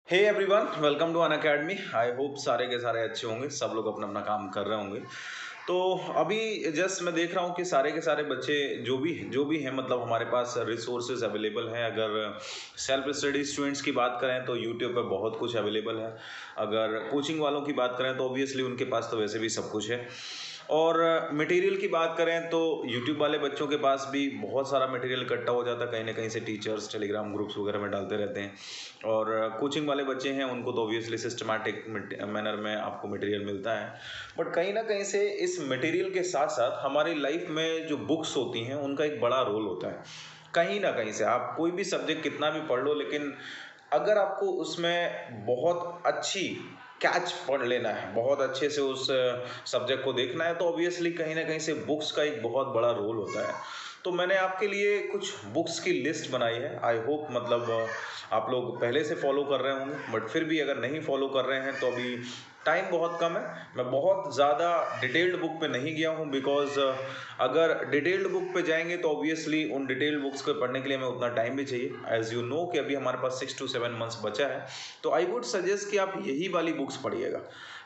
Hey everyone, welcome to Unacademy. I hope सारे के सारे अच्छे होंगे, सब लोग अपना अपना काम कर रहे होंगे। तो अभी जस्ट मैं देख रहा हूँ कि सारे के सारे बच्चे जो भी हैं, मतलब हमारे पास रिसोर्सेज अवेलेबल हैं। अगर सेल्फ स्टडी स्टूडेंट्स की बात करें तो यूट्यूब पे बहुत कुछ अवेलेबल है। अगर कोचिंग वालों की बात करें तो ऑब्वियसली उनके पास तो वैसे भी सब कुछ है। और मटेरियल की बात करें तो यूट्यूब वाले बच्चों के पास भी बहुत सारा मटेरियल इकट्ठा हो जाता है, कहीं ना कहीं से टीचर्स टेलीग्राम ग्रुप्स वगैरह में डालते रहते हैं। और कोचिंग वाले बच्चे हैं उनको तो ऑब्वियसली सिस्टमैटिक मैनर में आपको मटेरियल मिलता है। बट कहीं ना कहीं से इस मटेरियल के साथ साथ हमारी लाइफ में जो बुक्स होती हैं उनका एक बड़ा रोल होता है। कहीं ना कहीं से आप कोई भी सब्जेक्ट कितना भी पढ़ लो, लेकिन अगर आपको उसमें बहुत अच्छी कैच पढ़ लेना है, बहुत अच्छे से उस सब्जेक्ट को देखना है, तो ऑब्वियसली कहीं ना कहीं से बुक्स का एक बहुत बड़ा रोल होता है। तो मैंने आपके लिए कुछ बुक्स की लिस्ट बनाई है। आई होप मतलब आप लोग पहले से फॉलो कर रहे होंगे, बट फिर भी अगर नहीं फॉलो कर रहे हैं तो अभी टाइम बहुत कम है। मैं बहुत ज़्यादा डिटेल्ड बुक पे नहीं गया हूँ, बिकॉज अगर डिटेल्ड बुक पे जाएंगे तो ऑब्वियसली उन डिटेल्ड बुक्स को पढ़ने के लिए हमें उतना टाइम भी चाहिए। एज यू नो कि अभी हमारे पास 6 to 7 months बचा है। तो आई वुड सजेस्ट कि आप यही वाली बुक्स पढ़िएगा,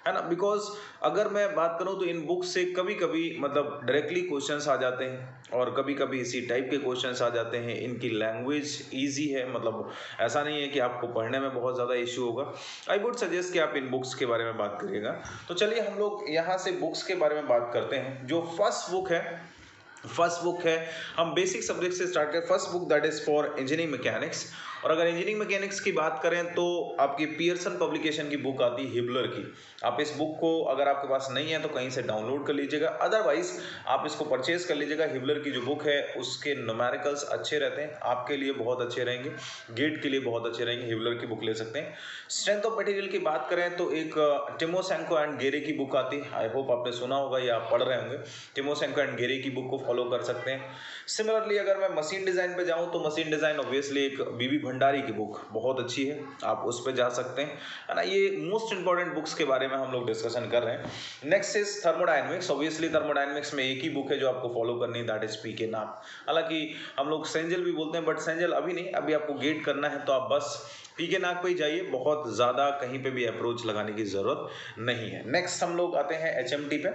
है ना। बिकॉज अगर मैं बात करूं तो इन बुक्स से कभी कभी मतलब डायरेक्टली क्वेश्चंस आ जाते हैं और कभी कभी इसी टाइप के क्वेश्चंस आ जाते हैं। इनकी लैंग्वेज ईजी है, मतलब ऐसा नहीं है कि आपको पढ़ने में बहुत ज़्यादा इश्यू होगा। आई वुड सजेस्ट कि आप इन बुक्स के बारे में बात करिएगा। तो चलिए हम लोग यहाँ से बुक्स के बारे में बात करते हैं। जो फर्स्ट बुक है, हम बेसिक सब्जेक्ट से स्टार्ट करें। First book that is for engineering mechanics. और अगर इंजीनियरिंग मैकेनिक्स की बात करें तो आपकी पियर्सन पब्लिकेशन की बुक आती है हिबलर की। आप इस बुक को अगर आपके पास नहीं है तो कहीं से डाउनलोड कर लीजिएगा, अदरवाइज आप इसको परचेज कर लीजिएगा। हिबलर की जो बुक है उसके न्यूमेरिकल्स अच्छे रहते हैं, आपके लिए बहुत अच्छे रहेंगे, गेट के लिए बहुत अच्छे रहेंगे। हिबलर की बुक ले सकते हैं। स्ट्रेंथ ऑफ मटेरियल की बात करें तो एक टिमोशेंको एंड गेरे की बुक आती है। आई होप आपने सुना होगा या आप पढ़ रहे होंगे। टिमोशेंको एंड गेरे की बुक को फॉलो कर सकते हैं। सिमिलरली अगर मैं मशीन डिज़ाइन पे जाऊँ तो मशीन डिज़ाइन ऑब्वियसली एक बीबी भंडारी की बुक बहुत अच्छी है, आप उस पर जा सकते हैं, है ना। ये मोस्ट इंपॉर्टेंट बुक्स के बारे में हम लोग डिस्कशन कर रहे हैं। Next is thermodynamics. Obviously thermodynamics में एक ही बुक है जो आपको फॉलो करनी है, दैट इज पीके नाग। हालांकि हम लोग सेंजल भी बोलते हैं, बट सेंजल अभी नहीं, अभी आपको गेट करना है तो आप बस पीके नाग पे ही जाइए। बहुत ज़्यादा कहीं पे भी अप्रोच लगाने की ज़रूरत नहीं है। नेक्स्ट हम लोग आते हैं एचएमटी पे।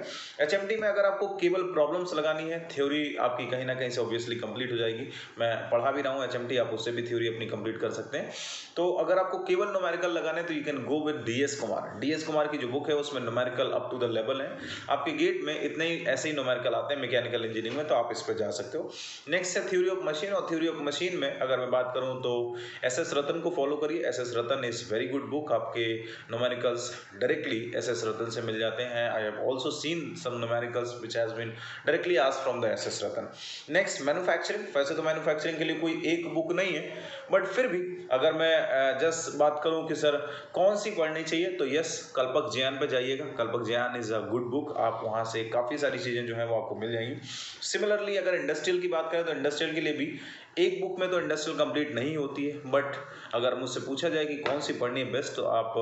एचएमटी में अगर आपको केवल प्रॉब्लम्स लगानी है, थ्योरी आपकी कहीं ना कहीं से ऑब्वियसली कंप्लीट हो जाएगी। मैं पढ़ा भी रहा हूँ एचएमटी, आप उससे भी थ्योरी अपनी कंप्लीट कर सकते हैं। तो अगर आपको केवल न्यूमेरिकल लगाने तो you can go with DS Kumar. DS Kumar की जो बुक है उसमें numerical up to the level है। आपके गेट में इतने ही ऐसे ही न्यूमेरिकल आते हैं मैकेनिकल इंजीनियरिंग में, तो आप इस पर जा सकते हो। नेक्स्ट है थ्योरी ऑफ मशीन। और थ्योरी ऑफ मशीन में अगर मैं बात करूँ तो एस एस रतन को फॉलो करिए। S S Ratan is very good book. आपके numericals directly S S Ratan से मिल जाते हैं। I have also seen some numericals which has been directly asked from the S S Ratan. Next manufacturing. वैसे तो मैन्युफैक्चरिंग के लिए कोई एक बुक नहीं है, बट फिर भी अगर मैं जस्ट बात करूं कि सर कौन सी पढ़नी चाहिए, तो यस, कल्पक जयान पे जाइएगा। कल्पक जयान इज अ गुड बुक। आप वहां से काफ़ी सारी चीज़ें जो है वो आपको मिल जाएंगी। सिमिलरली अगर इंडस्ट्रियल की बात करें तो इंडस्ट्रियल के लिए भी एक बुक में तो इंडस्ट्रियल कंप्लीट नहीं होती है, बट अगर मुझसे पूछा जाए कि कौन सी पढ़नी है बेस्ट, तो आप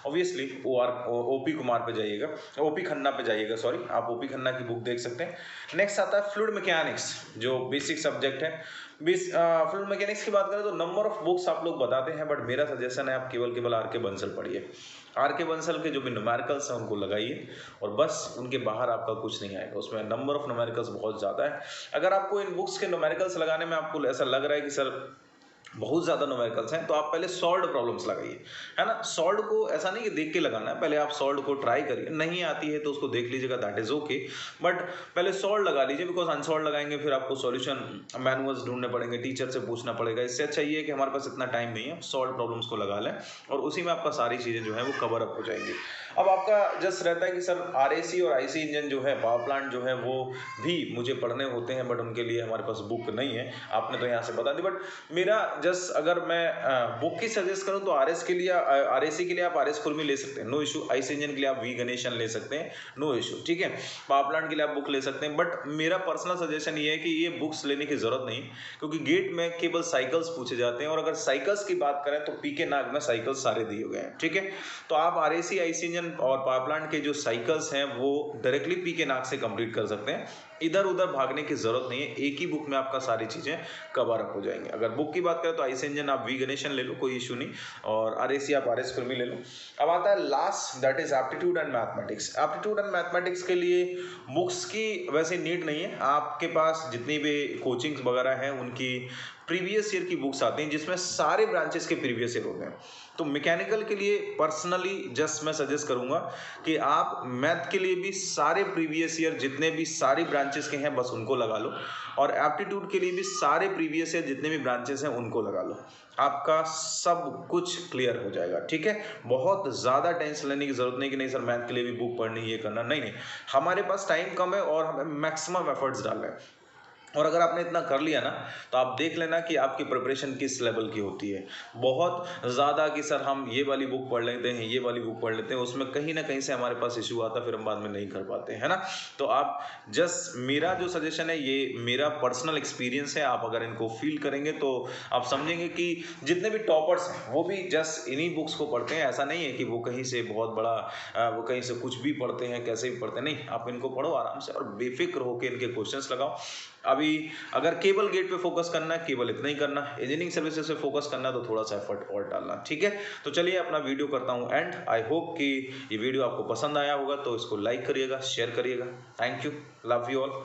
ऑब्वियसली ओपी कुमार पे जाइएगा, ओपी खन्ना पे जाइएगा, सॉरी, आप ओपी खन्ना की बुक देख सकते हैं। नेक्स्ट आता है फ्लूइड मैकेनिक्स, जो बेसिक सब्जेक्ट है। फ्लूइड मैकेनिक्स की बात करें तो नंबर ऑफ बुक्स आप लोग बताते हैं, बट मेरा सजेशन है आप केवल आर के बंसल पढ़िए। आर के बंसल के जो भी न्यूमेरिकल्स हैं उनको लगाइए और बस उनके बाहर आपका कुछ नहीं आएगा। उसमें नंबर ऑफ न्यूमेरिकल्स बहुत ज़्यादा है। अगर आपको इन बुक्स के न्यूमेरिकल्स लगाने में आपको ऐसा लग रहा है कि सर बहुत ज़्यादा न्यूमेरिकल्स हैं, तो आप पहले सॉल्व्ड प्रॉब्लम्स लगाइए, है ना। सॉल्व्ड को ऐसा नहीं कि देख के लगाना है, पहले आप सॉल्व्ड को ट्राई करिए। नहीं आती है तो उसको देख लीजिएगा, दैट इज ओके, बट पहले सॉल्व लगा लीजिए। बिकॉज अनसॉल्व लगाएंगे फिर आपको सॉल्यूशन मैनुअल्स ढूंढने पड़ेंगे, टीचर से पूछना पड़ेगा। इससे अच्छा ये है कि हमारे पास इतना टाइम नहीं है, सॉल्व प्रॉब्लम्स को लगा लें और उसी में आपका सारी चीज़ें जो है वो कवर अप हो जाएंगी। अब आपका जस्ट रहता है कि सर आरएसी और आईसी इंजन जो है, पावर प्लांट जो है, वो भी मुझे पढ़ने होते हैं, बट उनके लिए हमारे पास बुक नहीं है। आपने तो यहाँ से बता दी, बट मेरा जस्ट अगर मैं बुक की सजेस्ट करूँ तो आरएस के लिए, आरएसी के लिए आप आरएस कुर्मी ले सकते हैं, नो इशू। आईसी इंजन के लिए आप वी गणेशन ले सकते हैं, नो इशू, ठीक है। पावर प्लांट के लिए आप बुक ले सकते हैं, बट मेरा पर्सनल सजेशन ये है कि ये बुक्स लेने की जरूरत नहीं, क्योंकि गेट में केवल साइकिल्स पूछे जाते हैं। और अगर साइकिल्स की बात करें तो पीके नाग में साइकिल्स सारे दिए गए हैं, ठीक है। तो आप आरएसी, आईसी इंजन और पावर प्लांट के जो साइकिल्स हैं वो डायरेक्टली पीके नाग से कंप्लीट कर सकते हैं। इधर उधर भागने की जरूरत नहीं है, एक ही बुक में आपका सारी चीजें कवर अप हो जाएंगे। अगर बुक की बात करें तो आईसी इंजन आप वी गणेशन ले लो, कोई इशू नहीं, और आरएसी आप आरएस फिल्मी ले लो। अब आता है last, that is aptitude and mathematics. Aptitude and mathematics के लिए बुक्स की वैसे नीड नहीं है, आपके पास जितनी भी कोचिंग्स वगैरह हैं उनकी प्रीवियस ईयर की बुक्स आती हैं जिसमें सारे ब्रांचेस के प्रीवियस ईयर होते हैं। तो मैकेनिकल के लिए पर्सनली जस्ट मैं सजेस्ट करूंगा कि आप मैथ के लिए भी सारे प्रीवियस ईयर जितने भी सारी ब्रांचेस के हैं बस उनको लगा लो, और एप्टीट्यूड के लिए भी सारे प्रीवियस ईयर जितने भी ब्रांचेस हैं उनको लगा लो, आपका सब कुछ क्लियर हो जाएगा। ठीक है, बहुत ज़्यादा टेंशन लेने की जरूरत नहीं कि नहीं सर मैथ के लिए भी बुक पढ़नी, ये करना, नहीं नहीं, हमारे पास टाइम कम है और हमें मैक्सिमम एफर्ट्स डालना है। और अगर आपने इतना कर लिया ना तो आप देख लेना कि आपकी प्रिपरेशन किस लेवल की होती है। बहुत ज़्यादा कि सर हम ये वाली बुक पढ़ लेते हैं, ये वाली बुक पढ़ लेते हैं, उसमें कहीं ना कहीं से हमारे पास इशू आता है, फिर हम बाद में नहीं कर पाते हैं, है ना। तो आप जस्ट, मेरा जो सजेशन है ये मेरा पर्सनल एक्सपीरियंस है, आप अगर इनको फील करेंगे तो आप समझेंगे कि जितने भी टॉपर्स हैं वो भी जस्ट इन्हीं बुक्स को पढ़ते हैं। ऐसा नहीं है कि वो कहीं से बहुत बड़ा वो कहीं से कुछ भी पढ़ते हैं, कैसे भी पढ़ते हैं, नहीं, आप इनको पढ़ो आराम से और बेफिक्र होकर इनके क्वेश्चंस लगाओ। अभी अगर केबल गेट पे फोकस करना है, केवल इतना ही करना है, इंजीनियरिंग सर्विसेज पे फोकस करना है तो थोड़ा सा एफर्ट और डालना। ठीक है, तो चलिए अपना वीडियो करता हूं एंड। आई होप कि ये वीडियो आपको पसंद आया होगा, तो इसको लाइक करिएगा, शेयर करिएगा। Thank you, love you all.